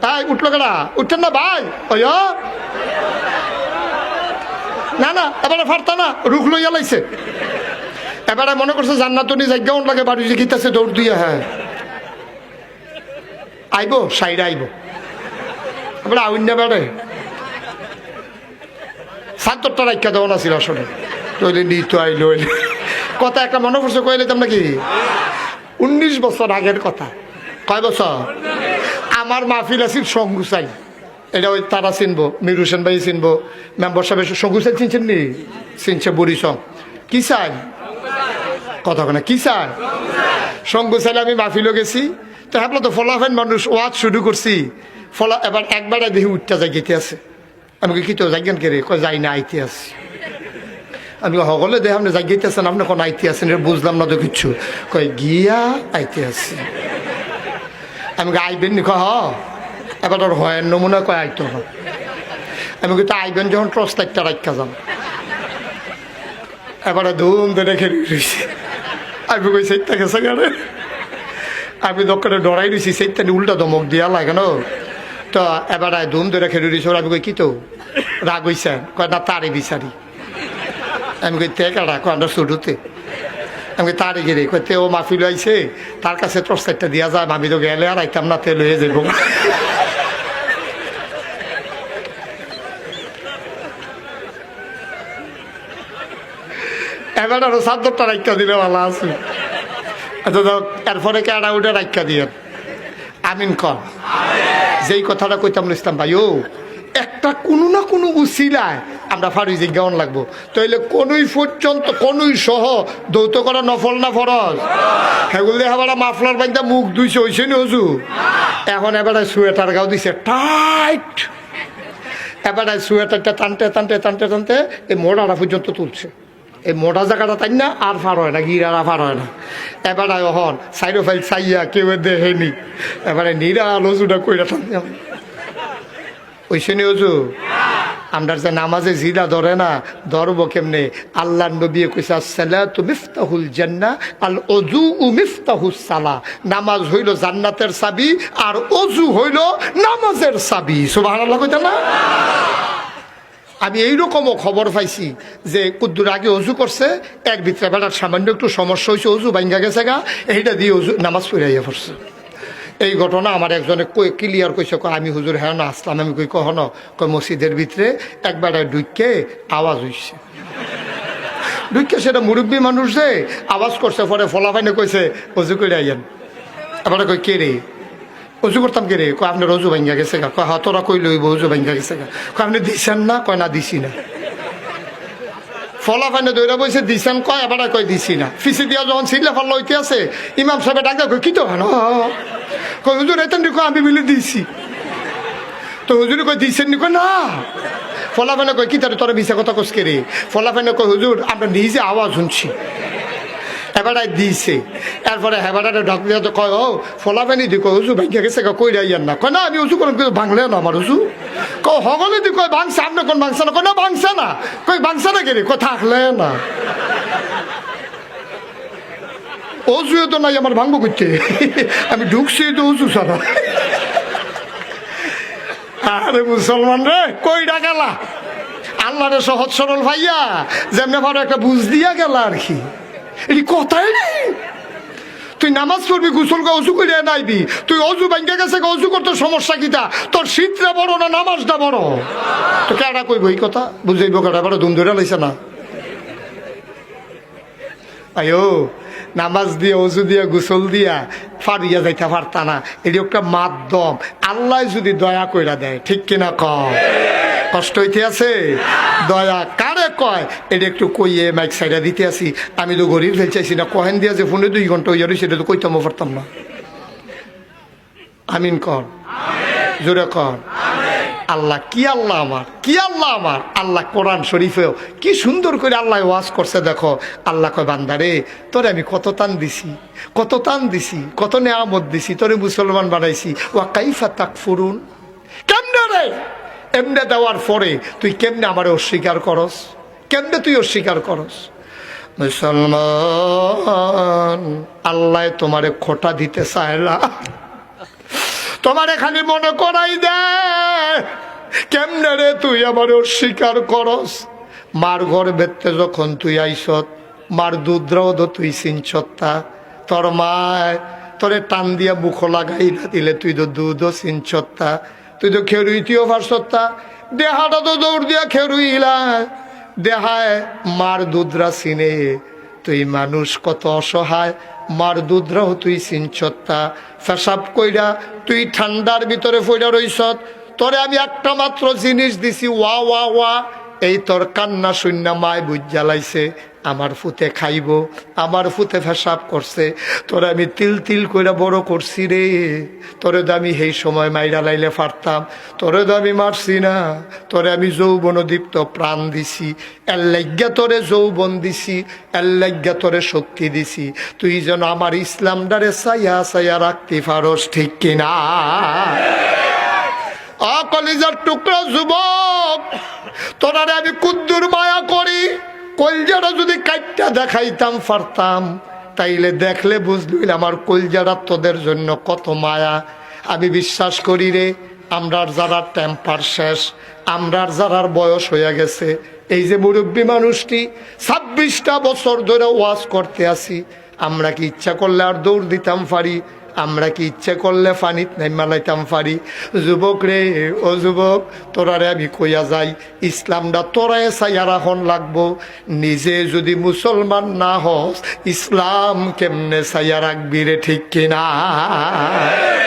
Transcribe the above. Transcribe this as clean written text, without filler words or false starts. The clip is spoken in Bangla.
তাই উঠলো কেনা উঠছেন না ভাই ওই না না এবারে ফারতা না রুখ লইয়া লাইছে এবারে মনে করছে জান্নাত নি জায়গাও লাগে বাড়ি যে গীতাছে দৌড় দিয়ে হ্যাঁ আইব সাইডে আইব এবারে আউন না বেড়ে ৭০টা রাখা দেওয়া ছিল আসলে তৈরি নিত আইলো কথা একটা মনে পড়ছে কইলে তোমরা কি ১৯ বছর আগের কথা কয় বছর আমার মাহফিল আছিল সঙ্গুসাই এটা ওই তারা চিনবো মির হোসেন ভাই চিনবো মেম্বার সাহেব সঙ্গুসাই চিনছেন নি চিনছে বুড়ি সং কি চাই কথা না কি চাই সঙ্গুসাইলে আমি মাহফিলও গেছি তো হ্যাঁ তো ফলাফেন মানুষ ওয়াজ শুরু করছি ফলা এবার একবারে দেখি উঠতে যাই গেতে আছে আমি কি তো যাইগেন কে রে কয় যাই না আইতে আছি আমি সকলে দেখ আপনি জায়গাতে আছেন আপনি কোন আইতে আছেন এটা বুঝলাম না তো কিচ্ছু কয় গিয়া আইতে আছি আমি আইবেন নি হ এবার ওর হয় নমুনা কয় আইতো হয় আমি কিন্তু আইবেন যখন টর্চ লাইটটা রাখা যান এবারে ধুম ধরে খেয়ে রয়েছি আমি কই সেইটা গেছে গাড়ে আমি দোকানে ডরাই দিছি সেইটা উল্টা ধমক দিয়া লাগে না তো এবার ধুম ধরে খেয়ে রয়েছি আমি কই কি তো রাগ হইছে কয় না তারে বিচারি আমি কই তে কাটা কয় আমরা শুরুতে আমি তারে গেলে কইতে ও মাহফিল আইছে তার কাছে টর্চ লাইটটা দিয়া যায় আমি তো গেলে আর আইতাম না তেল হয়ে যাবো এবার আরো ৭০টা রাখা দিলে ভালো আছে আচ্ছা এরপরে কেডা উঠে রাখা দিয়ে আমিন কর যেই কথাটা কইতাম ইসলাম ভাই ও একটা কোনো না কোনো উসিলায় আমরা ফারি জিজ্ঞাসন লাগবো তাইলে কোনই পর্যন্ত কোনই সহ দৌত করা নফল না ফরজ সেগুলো দেখা মাফলার বাইন্দা মুখ ধুইছে হইছে নি হজু এখন এবারে সোয়েটার গাও দিছে টাইট এবারে সোয়েটারটা টানতে টানতে টানতে টানতে এই মোড়াটা পর্যন্ত তুলছে এই মোটা জায়গাটা তাই না আর ফার হয় না গিরারা ফার হয় না এবারে হন সাইডো ফাইল চাইয়া কেউ দেখেনি এবারে নিরা লজুটা কইরা টানতে ওইসে নি হজু আমরা যে নামাজে জিরা ধরে না ধরবো কেমনে আল্লাহ নবী কইছে আসসালাতু মিফতাহুল জান্নাহ আল ওযু মিফতাহুস সালাহ নামাজ হইল জান্নাতের চাবি আর ওযু হইল নামাজের চাবি সুবহানাল্লাহ কইতা না আমি এইরকমও খবর পাইছি যে কুদ্দুর আগে অজু করছে এর ভিতরে বেটার সামান্য একটু সমস্যা হয়েছে অজু ভাঙ্গা গেছে গা এইটা দিয়ে অজু নামাজ পড়াইয়া পড়ছে এই ঘটনা আমার একজনে ক্লিয়ার কইছে আমি হুজুর হ্যাঁ না আসলাম আমি কই কখনো কয় মসজিদের ভিতরে একবার ঢুকে আওয়াজ হইছে ঢুকে সেটা মুরব্বী মানুষ যে আওয়াজ করছে পরে ফলাফাইনে কইছে অজু করে আইয়েন এবারে কই কে রে অজু করতাম কে রে কয় আপনার অজু ভাঙ্গা গেছে গা কয় হাতরা কই লইব অজু ভাঙ্গা গেছে গা কয় আপনি দিছেন না কয় না দিছি না ফলাফাইনে দৌড়া বইছে দিছেন কয় এবার কয় দিছি না ফিসি দিয়া যখন ছিটলে ফল লইতে আছে ইমাম সাহেব ডাক কই কি তো হ্যাঁ কই হুজুর এতেন কয় আমি মিলে দিছি তো হুজুরে কই দিছেন নি কয় না ফলাফাইনে কয় কি তার তোরা মিশা কথা কসকে রে ফলাফাইনে কয় হুজুর আমরা নিজে আওয়াজ শুনছি এবারে দিছে এরপরে হেবারে ঢকলে তো কয় ও ফলাফাইনি দি কয় হুজুর ভাঙ্গা গেছে কই রাইয়ান না কয় না আমি উজু করলাম কিন্তু ভাঙলে না আমার হুজুর কয় হগলে দি কয় ভাঙছে আপনি কোন ভাঙছে না কয় না ভাঙছে না কই ভাঙছে না কে রে কয় থাকলে না অজুও তো নাই আমার ভাঙবো করতে আমি ঢুকছি তো অজু ছাড়া আরে মুসলমান রে কই ডাকালা আল্লাহ রে সহজ সরল ভাইয়া যেমনি ভালো একটা বুঝ দিয়া গেল আর কি এই কথাই নেই তুই নামাজ পড়বি গোসল অজু করে নাইবি তুই অজু ভাঙ্গা গেছে অজু করতে সমস্যা কিটা তোর শীতটা বড় না নামাজটা বড় তো কেডা কইব এই কথা বুঝাইব কেডা এবার ধুম ধরে লাইছে না আয়ো নামাজ দিয়ে অজু দিয়া গোসল দিয়া ফারিয়া যাইতে পারতা না এটি একটা মাধ্যম আল্লাহ যদি দয়া কইরা দেয় ঠিক কিনা কম কষ্ট হইতে আছে দয়া কারে কয় এটা একটু কইয়ে মাইক সাইডা দিতে আসি আমি তো গরিব ফেলচাইছি না কহেন দিয়া যে ফোনে 2 ঘন্টা হইয়া সেটা তো কইতাম পারতাম না আমিন কর জোরে কর আল্লাহ কি আল্লাহ আমার কি আল্লাহ আমার আল্লাহ কোরআন শরীফেও কি সুন্দর করে আল্লাহ ওয়াজ করছে দেখো আল্লাহ কয় বান্দারে তোরে আমি কত টান দিছি কত নেয়ামত দিছি তোরে মুসলমান বানাইছি ওয়া কাইফা তাকফুরুন কেমনে রে এমনে দেওয়ার পরে তুই কেমনে আমার অস্বীকার করস কেমনে তুই অস্বীকার করস মুসলমান আল্লাহ তোমারে খোটা দিতে চায় না তোমারে খালি মনে করাই দে কেমনে রে তুই আমার অস্বীকার করস। মার ঘর বেতে যখন তুই আইসত মার দুধরাও তো তুই চিনছত্তা, তোর মায় তোরে টান দিয়া মুখ লাগাই না দিলে তুই তো দুধও চিনছত্তা, তুই তো খেরুইতেও পারছত্তা, দেহাটা তো দৌড় দিয়া খেরুইলা, দেহায় মার দুধরা চিনে, তুই মানুষ কত অসহায়, মার দুধরাও তুই চিনছত্তা, ফেসাব কইরা তুই ঠান্ডার ভিতরে ফইরা রইছত, তোরে আমি একটা মাত্র জিনিস দিছি ওয়া ওয়া ওয়া, এই তোর কান্না শূন্য মায় বুঝ জ্বালাইছে, আমার ফুতে খাইব, আমার ফুতে ফেসাব করছে, তোরে আমি তিল তিল কইরা বড় করছি রে, তোরে তো আমি সেই সময় মাইরা লাইলে পারতাম, তোরে তো আমি মারছি না, তোরে আমি যৌবনদীপ্ত প্রাণ দিছি, এর লাইগ্যা তোরে যৌবন দিছি, এর লাইগ্যা তোরে শক্তি দিছি, তুই যেন আমার ইসলামটারে চাইয়া চাইয়া রাখতে পারস, ঠিক কিনা? কলিজার টুকরা যুবক, তোরারে আমি কুদ্দুর মায়া করি, কলজাটা যদি কাইটটা দেখাইতাম পারতাম তাইলে দেখলে বুঝলি আমার কলজাটা তোদের জন্য কত মায়া। আমি বিশ্বাস করি রে, আমরার যারা টেম্পার শেষ, আমরার যারার বয়স হয়ে গেছে, এই যে মুরব্বী মানুষটি 26টা বছর ধরে ওয়াজ করতে আসি, আমরা কি ইচ্ছা করলে আর দৌড় দিতাম পারি? আমরা কি ইচ্ছে করলে পানিত নাই মালাইতাম পারি? যুবক রে, ও যুবক, তোরারে আমি কইয়া যাই, ইসলামটা তোরাই চাইয়া রাখন লাগবো। নিজে যদি মুসলমান না হস, ইসলাম কেমনে চাইয়া রাখবি রে, ঠিক কিনা?